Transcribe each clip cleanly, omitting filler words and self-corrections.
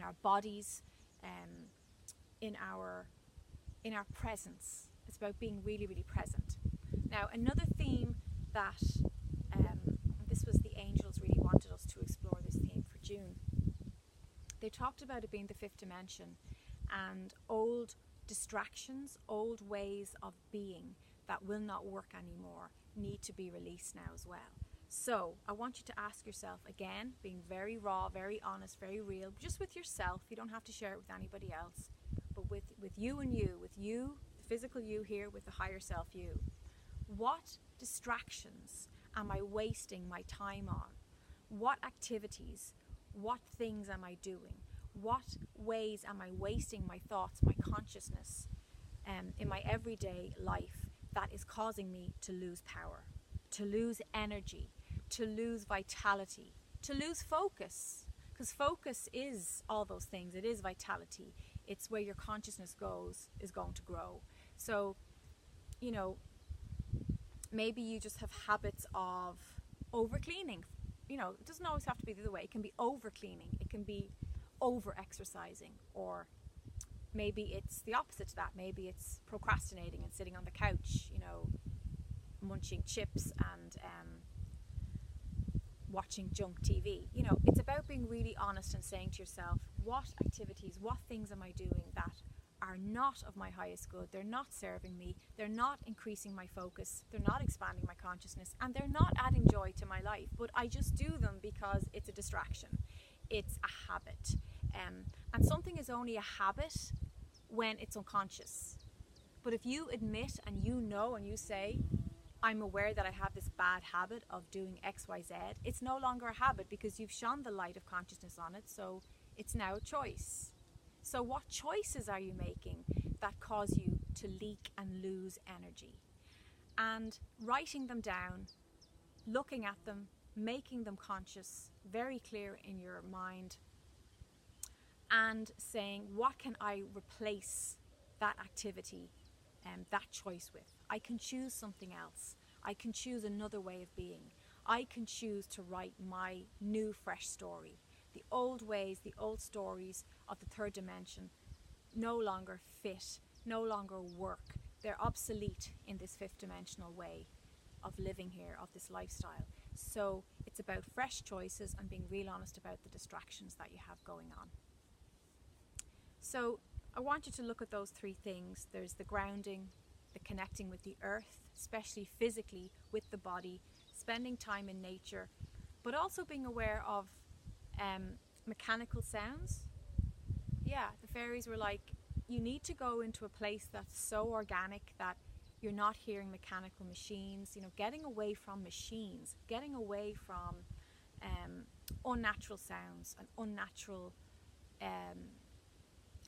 our bodies, in our presence. It's about being really, really present. Now, another theme that this was the angels really wanted us to explore this theme for June. They talked about it being the fifth dimension, and old distractions, old ways of being that will not work anymore need to be released now as well. So I want you to ask yourself again, being very raw, very honest, very real, just with yourself. You don't have to share it with anybody else, but with you and you, with you, the physical you here, with the higher self you. What distractions am I wasting my time on? What activities, what things am I doing? What ways am I wasting my thoughts, my consciousness, in my everyday life that is causing me to lose power, to lose energy, to lose vitality, to lose focus? Because focus is all those things. It is vitality. It's where your consciousness is going to grow. So, you know, maybe you just have habits of over cleaning. You know, it doesn't always have to be the other way. It can be over cleaning. It can be over exercising, or maybe it's the opposite to that. Maybe it's procrastinating and sitting on the couch, you know, munching chips and watching junk TV. You know, it's about being really honest and saying to yourself, what activities, what things am I doing that are not of my highest good? They're not serving me. They're not increasing my focus. They're not expanding my consciousness, and they're not adding joy to my life. But I just do them because it's a distraction. It's a habit. And something is only a habit when it's unconscious. But if you admit and you know and you say, I'm aware that I have this bad habit of doing X, Y, Z, it's no longer a habit because you've shone the light of consciousness on it. So it's now a choice. So what choices are you making that cause you to leak and lose energy? And writing them down, looking at them, making them conscious, very clear in your mind, and saying, what can I replace that activity and that choice with? I can choose something else. I can choose another way of being. I can choose to write my new, fresh story. The old ways, the old stories of the third dimension no longer fit, no longer work. They're obsolete in this fifth dimensional way of living here, of this lifestyle. So it's about fresh choices and being real honest about the distractions that you have going on. So I want you to look at those three things. There's the grounding, the connecting with the earth, especially physically with the body, spending time in nature, but also being aware of mechanical sounds. Yeah, the fairies were like, you need to go into a place that's so organic that you're not hearing mechanical machines, you know, getting away from machines, getting away from unnatural sounds and unnatural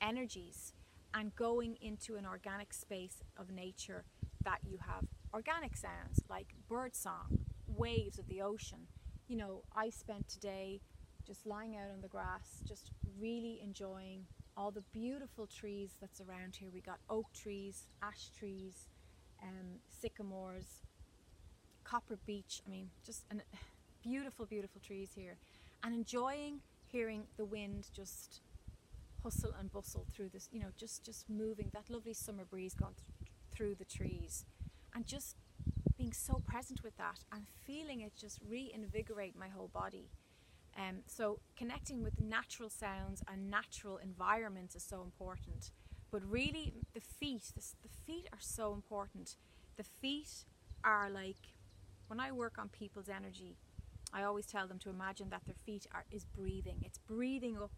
energies, and going into an organic space of nature that you have organic sounds like bird song, waves of the ocean. You know, I spent today just lying out on the grass, just really enjoying all the beautiful trees that's around here. We got oak trees, ash trees, sycamores, copper beech. I mean, just beautiful, beautiful trees here, and enjoying hearing the wind just hustle and bustle through this, you know, just moving, that lovely summer breeze going through the trees, and just being so present with that and feeling it just reinvigorate my whole body. So connecting with natural sounds and natural environments is so important. But really, the feet are so important. The feet are like, when I work on people's energy, I always tell them to imagine that their feet is breathing. It's breathing up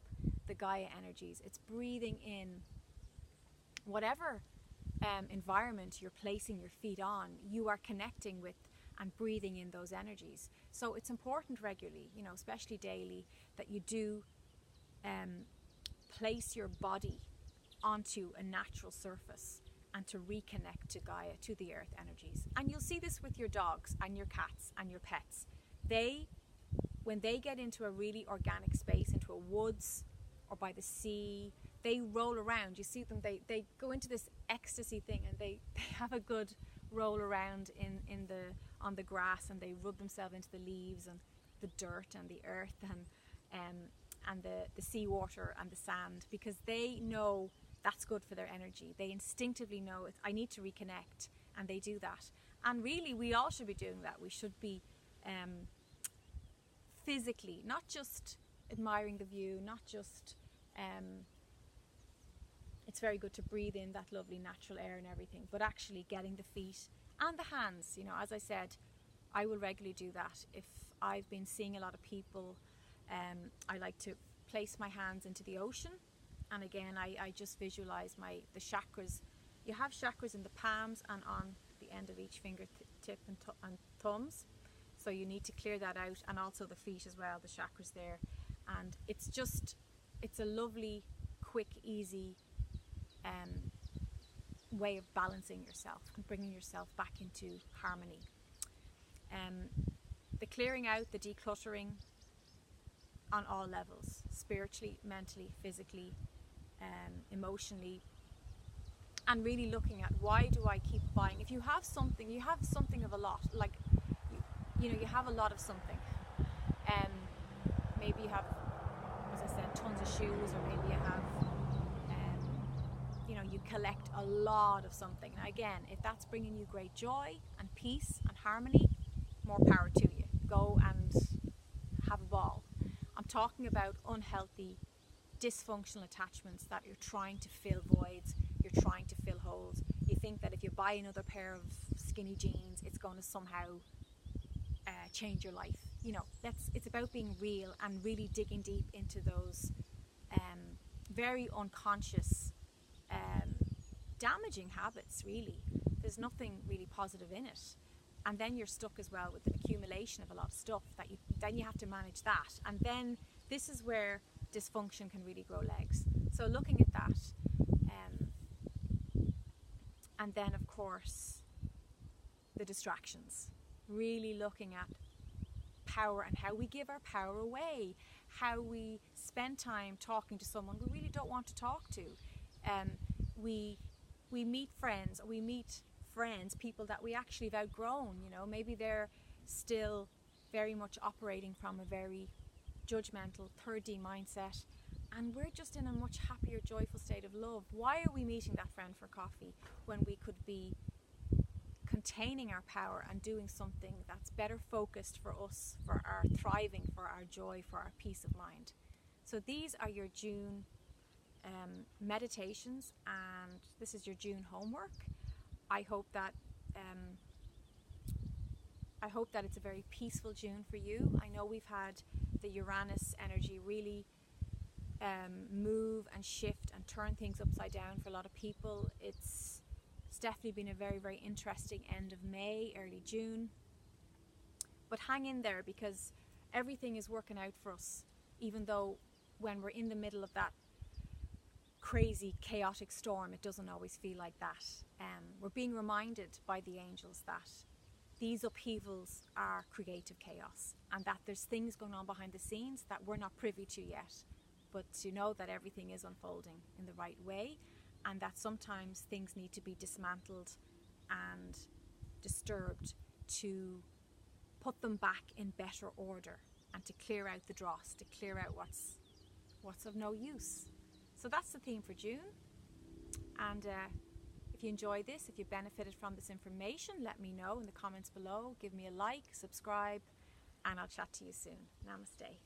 the Gaia energies. It's breathing in whatever environment you're placing your feet on. You are connecting with and breathing in those energies. So it's important regularly, you know, especially daily, that you do place your body onto a natural surface and to reconnect to Gaia, to the earth energies. And you'll see this with your dogs and your cats and your pets. When they get into a really organic space, into a woods or by the sea, they roll around. You see them, they go into this ecstasy thing, and they have a good roll around on the grass, and they rub themselves into the leaves and the dirt and the earth, and the seawater and the sand, because they know that's good for their energy. They instinctively know it. I need to reconnect, and they do that. And really, we all should be doing that. We should be physically, not just admiring the view, not just it's very good to breathe in that lovely natural air and everything, but actually getting the feet and the hands. You know, as I said, I will regularly do that. If I've been seeing a lot of people, I like to place my hands into the ocean, and again I just visualize the chakras. You have chakras in the palms and on the end of each fingertip and thumbs, so you need to clear that out, and also the feet as well, the chakras there. And it's a lovely, quick, easy way of balancing yourself and bringing yourself back into harmony. The clearing out, the decluttering on all levels, spiritually, mentally, physically, emotionally, and really looking at, why do I keep buying? If you have something, you have something of a lot, like you know, you have a lot of something. Maybe you have, as I said, tons of shoes, or maybe you have you know, you collect a lot of something. Now again, if that's bringing you great joy and peace and harmony, more power to you. Go and have a ball. I'm talking about unhealthy, dysfunctional attachments that you're trying to fill voids, you're trying to fill holes. You think that if you buy another pair of skinny jeans, it's going to somehow change your life. You know, it's about being real and really digging deep into those very unconscious damaging habits. Really, there's nothing really positive in it, and then you're stuck as well with an accumulation of a lot of stuff that you have to manage that, and then this is where dysfunction can really grow legs. So looking at that, and then of course the distractions, really looking at power and how we give our power away, how we spend time talking to someone we really don't want to talk to. We meet friends, or we meet people that we actually have outgrown. You know, maybe they're still very much operating from a very judgmental 3D mindset, and we're just in a much happier, joyful state of love. Why are we meeting that friend for coffee when we could be containing our power and doing something that's better focused for us, for our thriving, for our joy, for our peace of mind? So these are your June meditations, and this is your June homework. I hope that it's a very peaceful June for you. I know we've had the Uranus energy really move and shift and turn things upside down for a lot of people. It's definitely been a very, very interesting end of May, early June. But hang in there, because everything is working out for us, even though when we're in the middle of that crazy, chaotic storm, it doesn't always feel like that. We're being reminded by the angels that these upheavals are creative chaos, and that there's things going on behind the scenes that we're not privy to yet, but to know that everything is unfolding in the right way, and that sometimes things need to be dismantled and disturbed to put them back in better order, and to clear out the dross, to clear out what's of no use. So that's the theme for June. And if you enjoy this, if you benefited from this information, let me know in the comments below. Give me a like, subscribe, and I'll chat to you soon. Namaste.